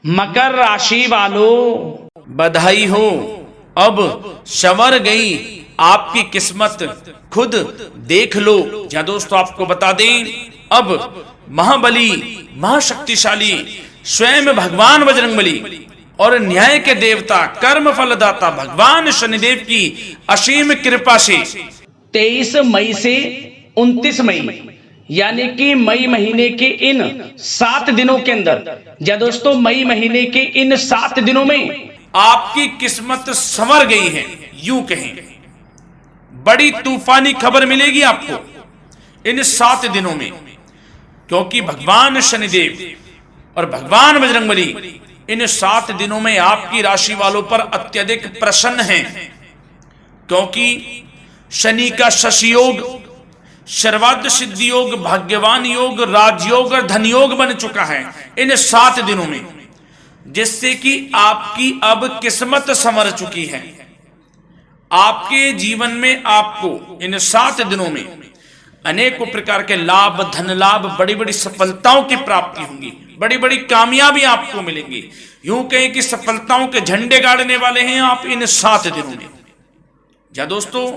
मकर राशि वालों बधाई हो, अब संवर गई आपकी किस्मत, खुद देख लो। या दोस्तों आपको बता दें, अब महाबली महाशक्तिशाली स्वयं भगवान बजरंगबली और न्याय के देवता कर्म फलदाता भगवान शनिदेव की असीम कृपा से 23 मई से 29 मई यानी कि मई महीने के इन 7 दिनों के अंदर, या दोस्तों मई महीने के इन 7 दिनों में आपकी किस्मत संवर गई है। यूं कहें, बड़ी तूफानी खबर मिलेगी आपको इन 7 दिनों में, क्योंकि भगवान शनिदेव और भगवान बजरंगबली इन 7 दिनों में आपकी राशि वालों पर अत्यधिक प्रसन्न हैं, क्योंकि शनि का शशि योग, सर्वार्थ सिद्धि योग, भाग्यवान योग, राजयोग और धन योग बन चुका है इन 7 दिनों में, जिससे कि आपकी अब किस्मत संवर चुकी है। आपके जीवन में आपको इन 7 दिनों में अनेकों प्रकार के लाभ, धन लाभ, बड़ी बड़ी सफलताओं की प्राप्ति होंगी, बड़ी बड़ी कामयाबी आपको मिलेंगी। यूं कहें कि सफलताओं के झंडे गाड़ने वाले हैं आप इन 7 दिनों में। या दोस्तों,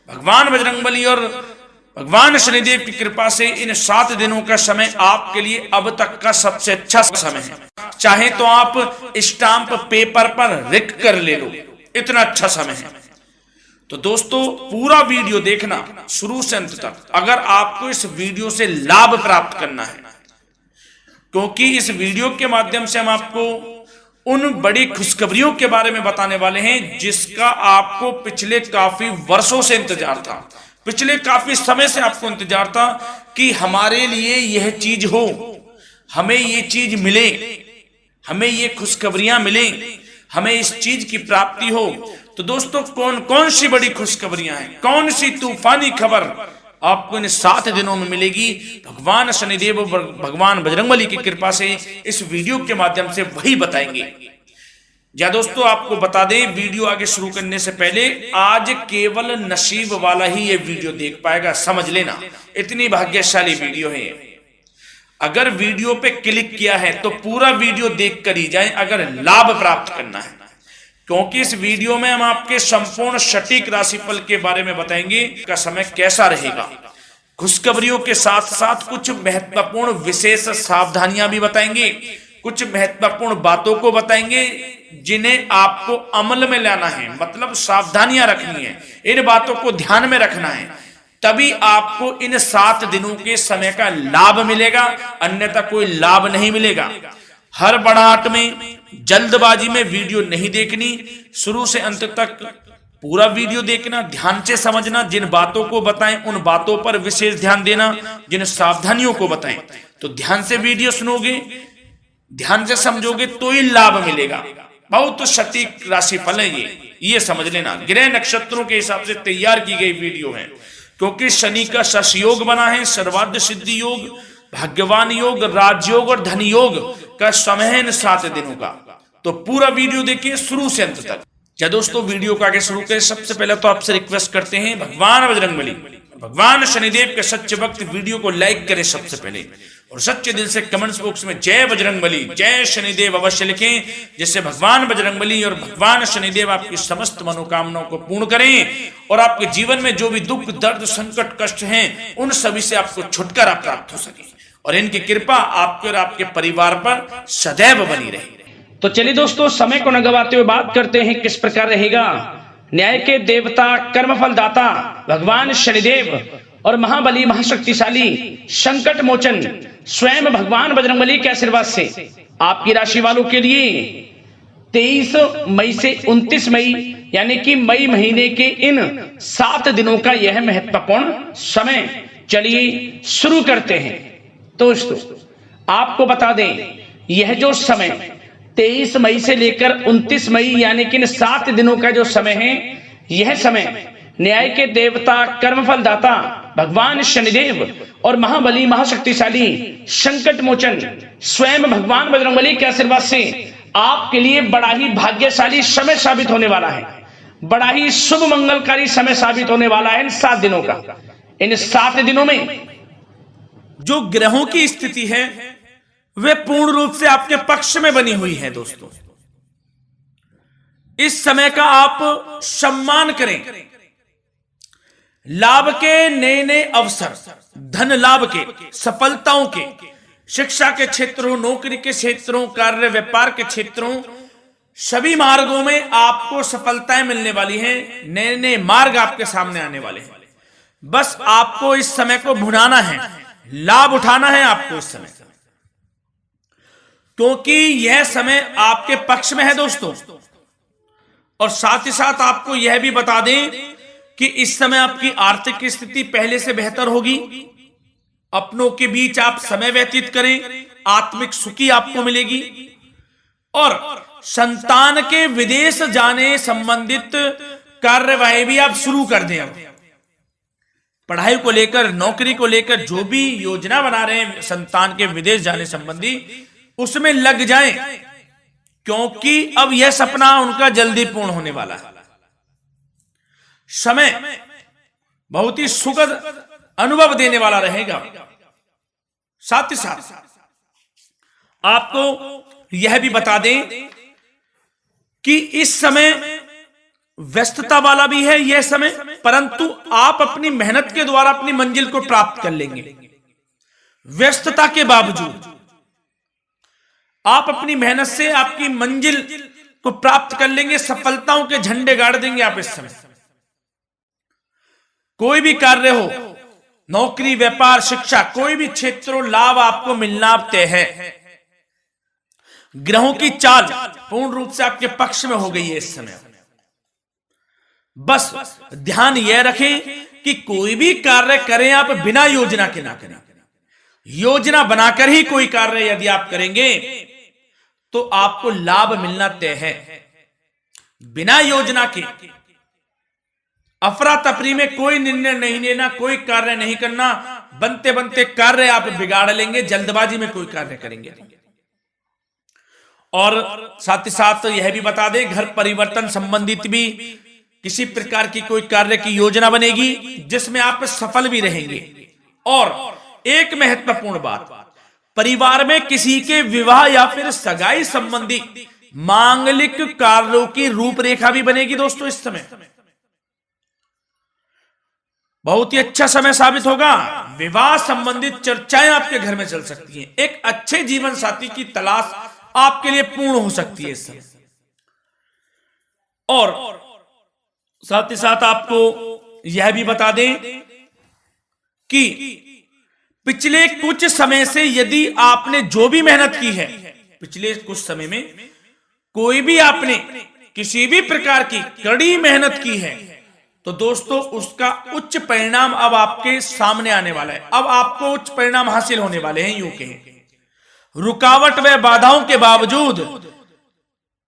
भगवान बजरंगबली और भगवान शनिदेव की कृपा से इन 7 दिनों का समय आपके लिए अब तक का सबसे अच्छा समय है। चाहे तो आप स्टाम्प पेपर पर लिख कर ले लो, इतना अच्छा समय है। तो दोस्तों पूरा वीडियो देखना शुरू से अंत तक, अगर आपको इस वीडियो से लाभ प्राप्त करना है, क्योंकि इस वीडियो के माध्यम से हम आपको उन बड़ी खुशखबरियों के बारे में बताने वाले हैं जिसका आपको पिछले काफी वर्षों से इंतजार था, पिछले काफी समय से आपको इंतजार था कि हमारे लिए यह चीज हो, हमें ये चीज मिले, हमें ये खुशखबरियां मिले, हमें इस चीज की प्राप्ति हो। तो दोस्तों कौन कौन सी बड़ी खुशखबरियां हैं, कौन सी तूफानी खबर आपको इन 7 दिनों में मिलेगी, भगवान शनिदेव और भगवान बजरंगबली की कृपा से इस वीडियो के माध्यम से वही बताएंगे। या दोस्तों आपको बता दें, वीडियो आगे शुरू करने से पहले, आज केवल नसीब वाला ही ये वीडियो देख पाएगा, समझ लेना, इतनी भाग्यशाली वीडियो है। अगर वीडियो पे क्लिक किया है तो पूरा वीडियो देख कर ही जाए अगर लाभ प्राप्त करना है, क्योंकि इस वीडियो में हम आपके संपूर्ण सटीक राशिफल के बारे में बताएंगे का समय कैसा रहेगा। खुशखबरियों के साथ साथ कुछ महत्वपूर्ण विशेष सावधानियां भी बताएंगे, कुछ महत्वपूर्ण बातों को बताएंगे जिन्हें आपको अमल में लाना है, मतलब सावधानियां रखनी है, इन बातों को ध्यान में रखना है, तभी आपको इन 7 दिनों के समय का लाभ मिलेगा, अन्यथा कोई लाभ नहीं मिलेगा। हर बढ़ाहट में, जल्दबाजी में वीडियो नहीं देखनी, शुरू से अंत तक पूरा वीडियो देखना, ध्यान से समझना, जिन बातों को बताएं उन बातों पर विशेष ध्यान देना, जिन सावधानियों को बताएं तो ध्यान से वीडियो सुनोगे, ध्यान से समझोगे तो ही लाभ मिलेगा। बहुत सटीक राशिफल है ये समझ लेना, ग्रह नक्षत्रों के हिसाब से तैयार की गई वीडियो है, क्योंकि शनि का शशि योग बना है, सर्वार्थ सिद्धि योग, भाग्यवान योग, राजयोग और धन योग का समय है इन 7 दिनों का। तो पूरा वीडियो देखिए शुरू से अंत तक। या दोस्तों वीडियो को आगे शुरू करें, सबसे पहले तो आपसे रिक्वेस्ट करते हैं, भगवान बजरंगबली, भगवान शनिदेव के सच्चे भक्त वीडियो को लाइक करें सबसे पहले, और सच्चे दिल से कमेंट्स बॉक्स में जय बजरंगबली, जय शनिदेव अवश्य लिखें, जिससे भगवान बजरंगबली और भगवान शनिदेव आपकी समस्त मनोकामनाओं को पूर्ण करें और आपके जीवन में जो भी दुख, दर्द, संकट, कष्ट हैं उन सभी से आपको छुटकारा प्राप्त हो सके और इनकी कृपा आपके और आपके परिवार पर सदैव बनी रहे। तो चलिए दोस्तों, समय को न गवाते हुए बात करते हैं किस प्रकार रहेगा न्याय के देवता, कर्मफल दाता भगवान शनिदेव और महाबली महाशक्तिशाली संकट मोचन स्वयं भगवान बजरंगबली के आशीर्वाद से आपकी राशि वालों के लिए 23 मई से 29 मई यानी कि मई महीने के इन 7 दिनों का यह महत्वपूर्ण समय। चलिए शुरू करते हैं। दोस्तों आपको बता दें, यह जो समय 23 मई से लेकर 29 मई यानी कि इन 7 दिनों का जो समय है, यह समय न्याय के देवता, कर्मफल दाता भगवान शनिदेव और महाबली महाशक्तिशाली संकट मोचन स्वयं भगवान बजरंगबली के आशीर्वाद से आपके लिए बड़ा ही भाग्यशाली समय साबित होने वाला है, बड़ा ही शुभ मंगलकारी समय साबित होने वाला है इन 7 दिनों का। इन 7 दिनों में जो ग्रहों की स्थिति है वे पूर्ण रूप से आपके पक्ष में बनी हुई है। दोस्तों, इस समय का आप सम्मान करें। लाभ के नए नए अवसर, धन लाभ के, सफलताओं के, शिक्षा के क्षेत्रों, नौकरी के क्षेत्रों, कार्य व्यापार के क्षेत्रों, सभी मार्गों में आपको सफलताएं मिलने वाली हैं। नए नए मार्ग आपके सामने आने वाले हैं। बस आपको इस समय को भुनाना है, लाभ उठाना है आपको इस समय, क्योंकि यह समय आपके पक्ष में है दोस्तों। और साथ ही साथ आपको यह भी बता दें कि इस समय आपकी आर्थिक स्थिति पहले से बेहतर होगी। अपनों के बीच आप समय व्यतीत करें, आत्मिक सुखी आपको मिलेगी। और संतान के विदेश जाने संबंधित कार्यवाही भी आप शुरू कर दें। अब पढ़ाई को लेकर, नौकरी को लेकर जो भी योजना बना रहे हैं संतान के विदेश जाने संबंधी, उसमें लग जाएं, क्योंकि अब यह सपना उनका जल्दी पूर्ण होने वाला है। समय बहुत ही सुखद अनुभव देने वाला रहेगा। साथ ही साथ आपको यह भी बता दें कि इस समय व्यस्तता वाला भी है यह समय, परंतु आप अपनी मेहनत के द्वारा अपनी मंजिल को प्राप्त कर लेंगे। व्यस्तता के बावजूद आप अपनी मेहनत से आपकी मंजिल को प्राप्त कर लेंगे। सफलताओं के झंडे गाड़ देंगे आप इस समय। कोई भी कार्य हो, नौकरी, व्यापार, शिक्षा, कोई भी क्षेत्रों, लाभ आपको मिलना तय है। ग्रहों की चाल पूर्ण रूप से आपके पक्ष में हो गई है इस समय। बस ध्यान यह रखें कि कोई भी कार्य करें आप बिना योजना के ना करें। योजना बनाकर ही कोई कार्य यदि आप करेंगे तो आपको लाभ मिलना तय है। बिना योजना के अफरा तफरी में कोई निर्णय नहीं लेना, कोई कार्य नहीं करना। बनते बनते कार्य आप बिगाड़ लेंगे, जल्दबाजी में कोई कार्य करेंगे। और साथ ही साथ यह भी बता दें, घर परिवर्तन संबंधित भी किसी प्रकार की कोई कार्य की योजना बनेगी जिसमें आप सफल भी रहेंगे। और एक महत्वपूर्ण बात, परिवार में किसी के विवाह या फिर सगाई संबंधी मांगलिक कार्यों की रूपरेखा भी बनेगी दोस्तों। इस समय बहुत ही अच्छा समय साबित होगा। विवाह संबंधित चर्चाएं आपके घर में चल सकती हैं। एक अच्छे जीवन साथी की तलाश आपके लिए पूर्ण हो सकती है इस समय। और साथ ही साथ आपको यह भी बता दें कि पिछले कुछ समय से यदि आपने जो भी मेहनत की है, पिछले कुछ समय में कोई भी आपने किसी भी प्रकार की कड़ी मेहनत की है, तो दोस्तों उसका उच्च परिणाम अब आपके सामने आने वाला है। अब आपको उच्च परिणाम हासिल होने वाले हैं। यूं कहें, रुकावट व बाधाओं के बावजूद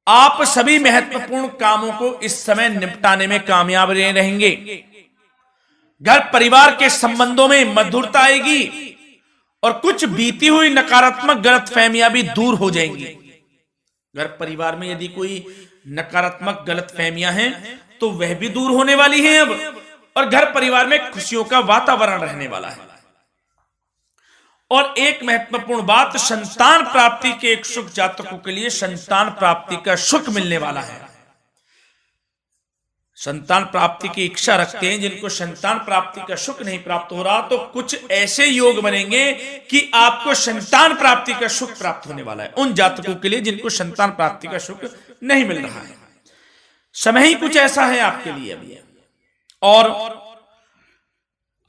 आप सभी महत्वपूर्ण कामों को इस समय निपटाने में कामयाब रहेंगे। घर परिवार के संबंधों में मधुरता आएगी और कुछ बीती हुई नकारात्मक गलतफहमियां भी दूर हो जाएंगी। घर परिवार में यदि कोई नकारात्मक गलतफहमियां हैं तो वह भी दूर होने वाली हैं अब, और घर परिवार में खुशियों का वातावरण रहने वाला है। और एक महत्वपूर्ण बात, संतान प्राप्ति के इच्छुक जातकों के लिए संतान प्राप्ति का सुख मिलने वाला है। संतान प्राप्ति की इच्छा रखते हैं जिनको संतान प्राप्ति का सुख नहीं प्राप्त हो रहा, तो कुछ ऐसे योग बनेंगे कि आपको संतान प्राप्ति का सुख प्राप्त होने वाला है। उन जातकों के लिए जिनको संतान प्राप्ति का सुख नहीं मिल रहा है, समय ही कुछ ऐसा है आपके लिए अभी। और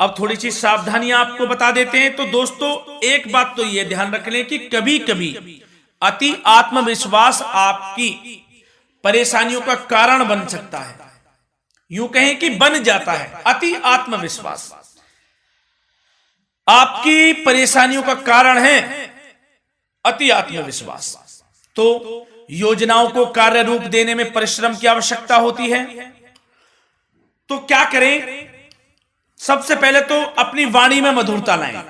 अब थोड़ी सी सावधानियां आपको बता देते हैं। तो दोस्तों एक बात तो यह ध्यान रख लें कि कभी कभी अति आत्मविश्वास आपकी परेशानियों का कारण बन सकता है। यूं कहें कि बन जाता है। अति आत्मविश्वास आपकी परेशानियों का कारण है। अति आत्मविश्वास तो योजनाओं को कार्य रूप देने में परिश्रम की आवश्यकता होती है। तो क्या करें? सबसे पहले तो अपनी वाणी में मधुरता लाएं,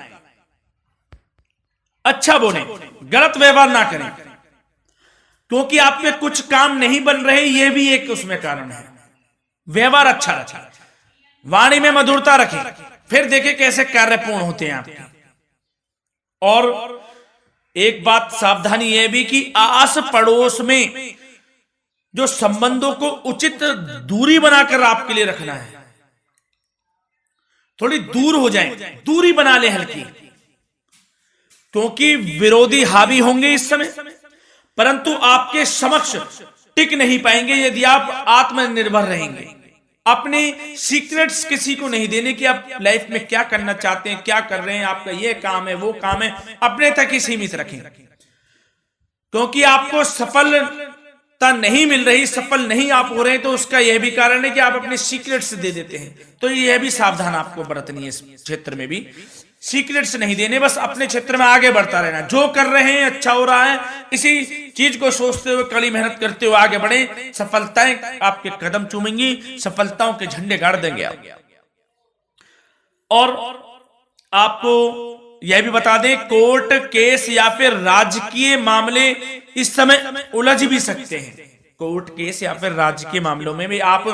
अच्छा बोलें, गलत व्यवहार ना करें, क्योंकि आपके कुछ काम नहीं बन रहे, यह भी एक उसमें कारण है। व्यवहार अच्छा रखें, वाणी में मधुरता रखें, फिर देखें कैसे कार्य पूर्ण होते हैं आपके। और एक बात सावधानी यह भी कि आस पड़ोस में जो संबंधों को उचित दूरी बनाकर आपके लिए रखना है, थोड़ी दूर हो जाएं, दूरी बना ले हल्की, क्योंकि विरोधी हावी होंगे इस समय, परंतु आपके समक्ष टिक नहीं पाएंगे यदि आप आत्मनिर्भर रहेंगे। अपने सीक्रेट्स किसी को नहीं देने कि आप लाइफ में क्या करना चाहते हैं, क्या कर रहे हैं, आपका ये काम है, वो काम है, अपने तक ही सीमित रखें, क्योंकि आपको सफलता नहीं मिल रही, सफल नहीं आप हो रहे, तो उसका यह भी कारण है कि आप अपने सीक्रेट्स दे देते हैं। तो यह भी सावधान आपको बरतनी है, इस क्षेत्र में भी सीक्रेट्स नहीं देने, बस अपने क्षेत्र में आगे बढ़ता रहना, जो कर रहे हैं अच्छा हो रहा है, इसी चीज को सोचते हुए कड़ी मेहनत करते हुए आगे बढ़े, सफलताएं आपके कदम चूमेंगी, सफलताओं के झंडे गाड़ देंगे आप। और आपको यह भी बता दें, कोर्ट केस या फिर राजकीय मामले इस समय उलझ भी सकते हैं। कोर्ट केस या फिर राजकीय मामलों में भी आप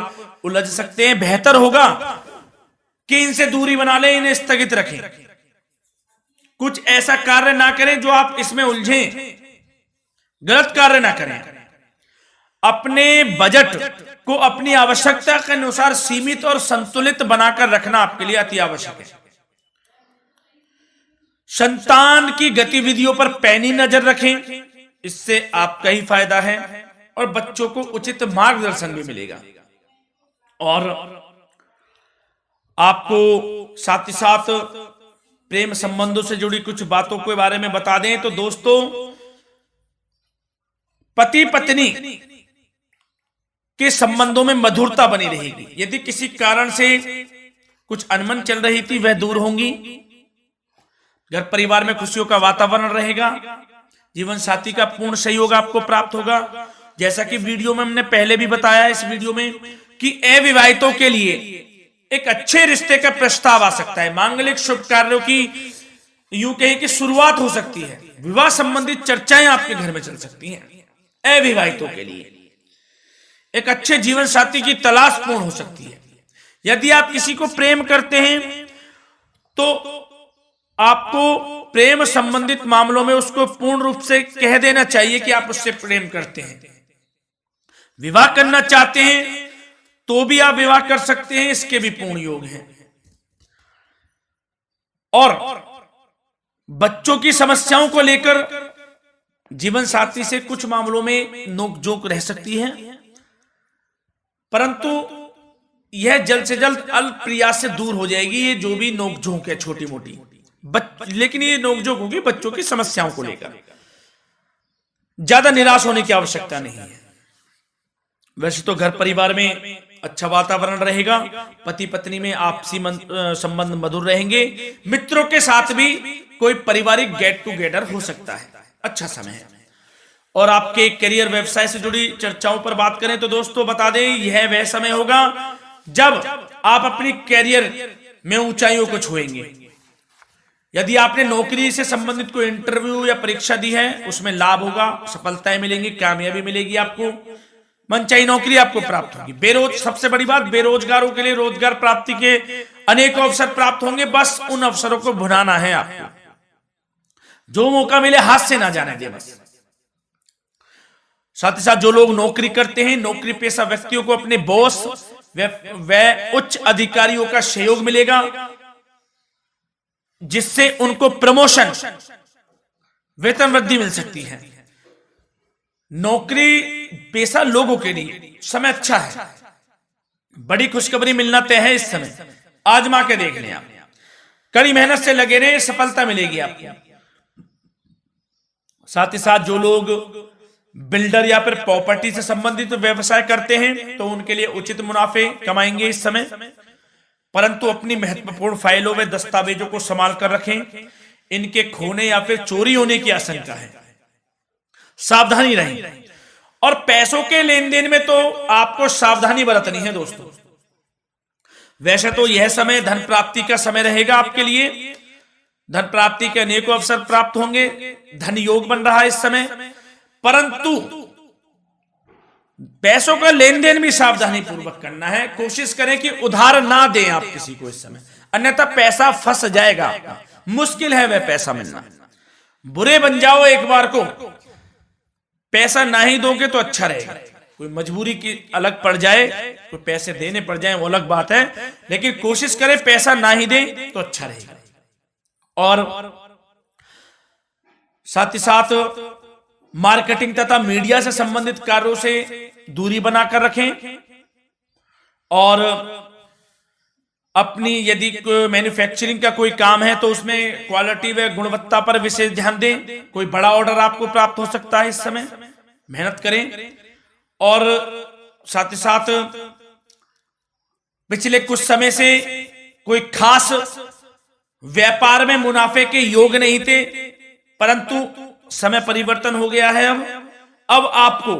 उलझ सकते हैं। बेहतर होगा कि इनसे दूरी बना लें, इन्हें स्थगित रखें, कुछ ऐसा कार्य ना करें जो आप इसमें उलझें, गलत कार्य ना करें। अपने बजट को अपनी आवश्यकता के अनुसार सीमित और संतुलित बनाकर रखना आपके लिए अति आवश्यक है। संतान की गतिविधियों पर पैनी नजर रखें, इससे आपका ही फायदा है और बच्चों को उचित मार्गदर्शन भी मिलेगा। और आपको साथ ही साथ प्रेम संबंधों से जुड़ी कुछ बातों के बारे में बता दें तो दोस्तों, पति पत्नी के संबंधों में मधुरता बनी रहेगी। यदि किसी कारण से कुछ अनबन चल रही थी वह दूर होंगी, घर परिवार में खुशियों का वातावरण रहेगा, जीवन साथी का पूर्ण सहयोग आपको प्राप्त होगा। जैसा कि वीडियो में हमने पहले भी बताया इस वीडियो में कि अविवाहितों के लिए एक अच्छे रिश्ते का प्रस्ताव आ सकता है, मांगलिक शुभ कार्यों की यूं कहें कि शुरुआत हो सकती है, विवाह संबंधित चर्चाएं आपके घर में चल सकती हैं। अविवाहितों के लिए एक अच्छे जीवन साथी की तलाश पूर्ण हो सकती है। यदि आप किसी को प्रेम करते हैं तो आपको प्रेम संबंधित मामलों में उसको पूर्ण रूप से कह देना चाहिए कि आप उससे प्रेम करते हैं। विवाह करना चाहते हैं तो भी आप विवाह कर सकते हैं, इसके भी पूर्ण योग हैं। और बच्चों की समस्याओं को लेकर जीवन साथी से कुछ मामलों में नोकझोंक रह सकती है, परंतु यह जल्द से जल्द अल्प प्रयास से दूर हो जाएगी। ये जो भी नोकझोंक है छोटी मोटी, लेकिन ये नोकझोंक होगी बच्चों की समस्याओं को लेकर। ज्यादा निराश होने की आवश्यकता नहीं है। वैसे तो घर परिवार में अच्छा वातावरण रहेगा, पति पत्नी में आपसी संबंध मधुर रहेंगे, मित्रों के साथ भी कोई पारिवारिक गेट टुगेदर हो सकता है, अच्छा समय है। और आपके करियर व्यवसाय से जुड़ी चर्चाओं पर बात करें तो दोस्तों बता दें, यह वह समय होगा जब आप अपनी करियर में ऊंचाइयों को छुएंगे। यदि आपने नौकरी से संबंधित कोई इंटरव्यू या परीक्षा दी है, उसमें लाभ होगा, सफलताएं मिलेंगी, कामयाबी मिलेगी, आपको मनचाही नौकरी आपको प्राप्त होगी। सबसे बड़ी बात, बेरोजगारों के लिए रोजगार प्राप्ति के अनेक अवसर प्राप्त होंगे, बस उन अवसरों को भुनाना है आपको। जो मौका मिले हाथ से ना जाने दे बस। साथ ही साथ जो लोग नौकरी करते हैं, नौकरी पेशा व्यक्तियों को अपने बॉस व उच्च अधिकारियों का सहयोग मिलेगा, जिससे उनको प्रमोशन, वेतन वृद्धि मिल सकती है। नौकरी पेशा लोगों के लिए समय अच्छा है, बड़ी खुशखबरी मिलना तय है इस समय। आजमा के देख लें आप, कड़ी मेहनत से लगे रहे, सफलता मिलेगी आपको। साथ ही साथ जो लोग बिल्डर या फिर प्रॉपर्टी से संबंधित व्यवसाय करते हैं तो उनके लिए उचित मुनाफे कमाएंगे इस समय, परंतु अपनी महत्वपूर्ण फाइलों व दस्तावेजों को संभाल कर रखें, इनके खोने या फिर चोरी होने की आशंका है, सावधानी रहें। और पैसों के लेन देन में तो आपको सावधानी बरतनी है दोस्तों। वैसे तो यह समय धन प्राप्ति का समय रहेगा आपके लिए, धन प्राप्ति के अनेकों अवसर प्राप्त होंगे, धन योग बन रहा है इस समय, परंतु पैसों का लेन देन भी सावधानी पूर्वक करना है। कोशिश करें कि उधार ना दें आप किसी को इस समय, अन्यथा पैसा फंस जाएगा आपका, मुश्किल है वह पैसा मिलना। बुरे बन जाओ एक बार को, पैसा ना ही दोगे तो अच्छा रहेगा। कोई मजबूरी की अलग पड़ जाए, कोई पैसे देने पड़ जाए वो अलग बात है, लेकिन कोशिश करें पैसा ना ही दे तो अच्छा रहेगा। और साथ ही साथ मार्केटिंग तथा मीडिया से संबंधित कार्यों से दूरी बनाकर रखें। और अपनी यदि मैन्युफैक्चरिंग का कोई काम है तो उसमें क्वालिटी व गुणवत्ता पर विशेष ध्यान दें। कोई बड़ा ऑर्डर आपको प्राप्त हो सकता है इस समय, मेहनत करें। और साथ ही साथ पिछले कुछ समय से कोई खास व्यापार में मुनाफे के योग नहीं थे, परंतु समय परिवर्तन हो गया है। अब आपको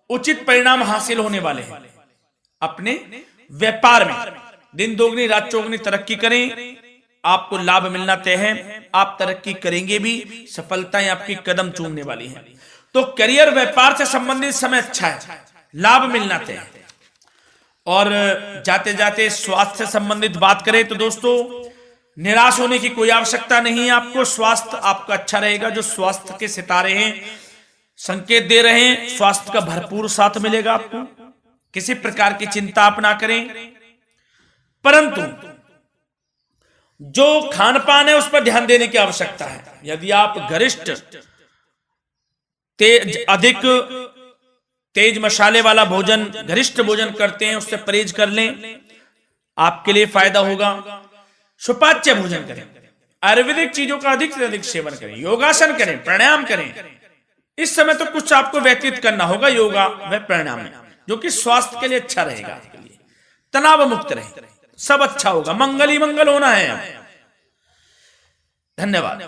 उचित परिणाम हासिल होने वाले हैं। अपने व्यापार में दिन दोगुनी रात चौगुनी तरक्की करें, आपको लाभ मिलना तय है। आप तरक्की करेंगे भी, सफलताएं आपकी कदम चूमने वाली हैं। तो करियर व्यापार से संबंधित समय अच्छा है, लाभ मिलना तय है। और जाते जाते स्वास्थ्य से संबंधित बात करें तो दोस्तों, निराश होने की कोई आवश्यकता नहीं है आपको। स्वास्थ्य आपका अच्छा रहेगा। जो स्वास्थ्य के सितारे हैं संकेत दे रहे हैं, स्वास्थ्य का भरपूर साथ मिलेगा आपको। किसी प्रकार की चिंता आप ना करें, परंतु जो खान पान है उस पर ध्यान देने की आवश्यकता है। यदि आप गरिष्ठ अधिक तेज मसाले वाला भोजन, गरिष्ठ भोजन करते हैं, उससे परहेज कर लें, आपके लिए फायदा होगा। सुपाच्य भोजन करें, आयुर्वेदिक चीजों का अधिक से अधिक सेवन करें, योगासन करें, प्राणायाम करें। इस समय तो कुछ आपको व्यतीत करना होगा योगा व प्राणायाम में, जो कि स्वास्थ्य के लिए अच्छा रहेगा, आपके लिए तनाव मुक्त रहे, सब अच्छा होगा। मंगल ही मंगल होना है। धन्यवाद।